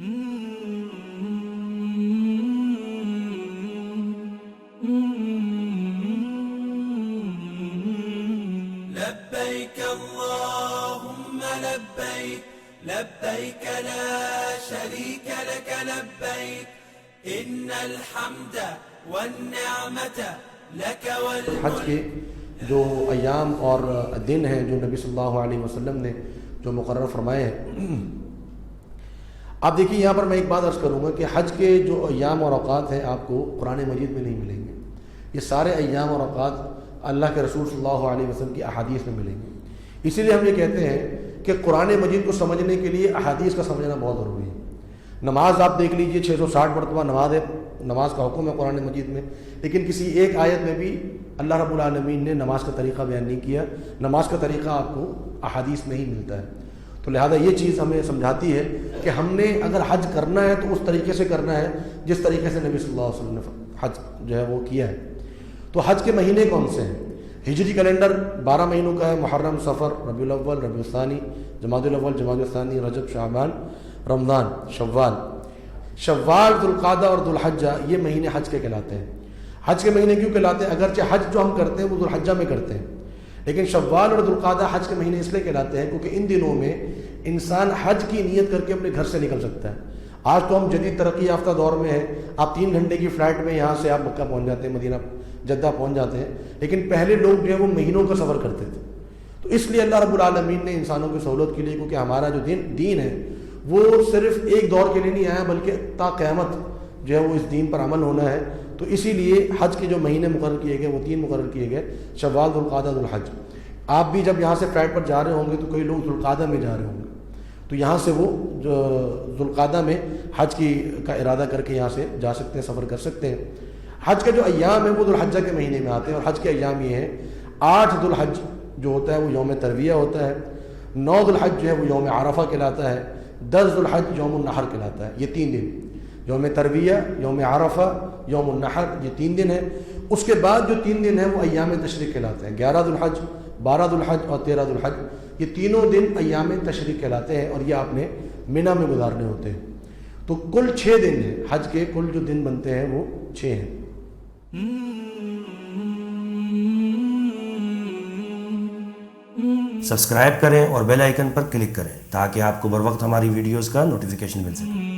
لبيك اللهم لبيك لبيك لا شريك لك لبيك إن الحمد والنعمة لك والملك. حج کے جو ایام اور دن ہیں جو نبی صلی اللہ علیہ وسلم نے جو مقرر فرمائے ہیں، آپ دیکھیے یہاں پر میں ایک بات عرض کروں گا کہ حج کے جو ایام اور اوقات ہیں آپ کو قرآن مجید میں نہیں ملیں گے. یہ سارے ایام اور اوقات اللہ کے رسول صلی اللہ علیہ وسلم کی احادیث میں ملیں گے. اسی لیے ہم یہ کہتے ہیں کہ قرآن مجید کو سمجھنے کے لیے احادیث کا سمجھنا بہت ضروری ہے. نماز آپ دیکھ لیجئے 660 مرتبہ نماز کا حکم ہے قرآن مجید میں، لیکن کسی ایک آیت میں بھی اللہ رب العالمین نے نماز کا طریقہ بیان نہیں کیا. نماز کا طریقہ آپ کو احادیث میں ہی ملتا ہے. تو لہذا یہ چیز ہمیں سمجھاتی ہے کہ ہم نے اگر حج کرنا ہے تو اس طریقے سے کرنا ہے جس طریقے سے نبی صلی اللہ علیہ وسلم نے حج جو ہے وہ کیا ہے. تو حج کے مہینے کون سے ہیں؟ ہجری کیلنڈر 12 مہینوں کا ہے: محرم، صفر، ربیع الاول، ربیع الثانی، جمادی الاول، جمادی الثانی، رجب، شعبان، رمضان، شوال. شوال، ذوالقعدہ اور ذوالحجہ یہ مہینے حج کے کہلاتے ہیں. حج کے مہینے کیوں کہلاتے ہیں؟ اگرچہ حج جو ہم کرتے ہیں وہ ذوالحجہ میں کرتے ہیں، لیکن شوال اور ذوالقعدہ حج کے مہینے اس لیے کہلاتے ہیں کیونکہ ان دنوں میں انسان حج کی نیت کر کے اپنے گھر سے نکل سکتا ہے. آج تو ہم جدید ترقی یافتہ دور میں ہیں، آپ 3 گھنٹے کی فلائٹ میں یہاں سے آپ مکہ پہنچ جاتے ہیں، مدینہ جدہ پہنچ جاتے ہیں، لیکن پہلے لوگ جو ہے وہ مہینوں کا سفر کرتے تھے. تو اس لیے اللہ رب العالمین نے انسانوں کی سہولت کے لیے، کیونکہ ہمارا جو دین ہے وہ صرف ایک دور کے لیے نہیں آیا بلکہ تا قیامت جو ہے وہ اس دین پر عمل ہونا ہے. تو اسی لیے حج کے جو مہینے مقرر کیے گئے وہ 3 مقرر کیے گئے: شوال، ذوالقعدہ، ذوالحج. آپ بھی جب یہاں سے فلائٹ پر جا رہے ہوں گے تو کئی لوگ ذوالقعدہ میں جا رہے ہوں گے، تو یہاں سے وہ جو ذوالقعدہ میں حج کا ارادہ کر کے یہاں سے جا سکتے ہیں، سفر کر سکتے ہیں. حج کے جو ایام ہیں وہ ذوالحجہ کے مہینے میں آتے ہیں، اور حج کے ایام یہ ہیں: 8 ذوالحج جو ہوتا ہے وہ یوم ترویہ ہوتا ہے، 9 ذوالحج جو ہے وہ یوم عرفہ کہلاتا ہے، 10 ذوالحج یوم النحر کہلاتا ہے. یہ 3 دن، یوم ترویہ، یوم عرفہ، یوم النحر، یہ 3 دن ہیں. اس کے بعد جو 3 دن ہیں وہ ایام تشریق کہلاتے ہیں: 11 ذوالحج، 12 ذوالحج اور 13 ذوالحج. یہ تینوں دن ایام تشریق کہلاتے ہیں اور یہ آپ نے منی میں گزارنے ہوتے ہیں. تو کل 6 دن ہیں حج کے، کل جو دن بنتے ہیں وہ 6 ہیں. سبسکرائب کریں اور بیل آئیکن پر کلک کریں تاکہ آپ کو بر وقت ہماری ویڈیوز کا نوٹیفیکیشن مل سکے.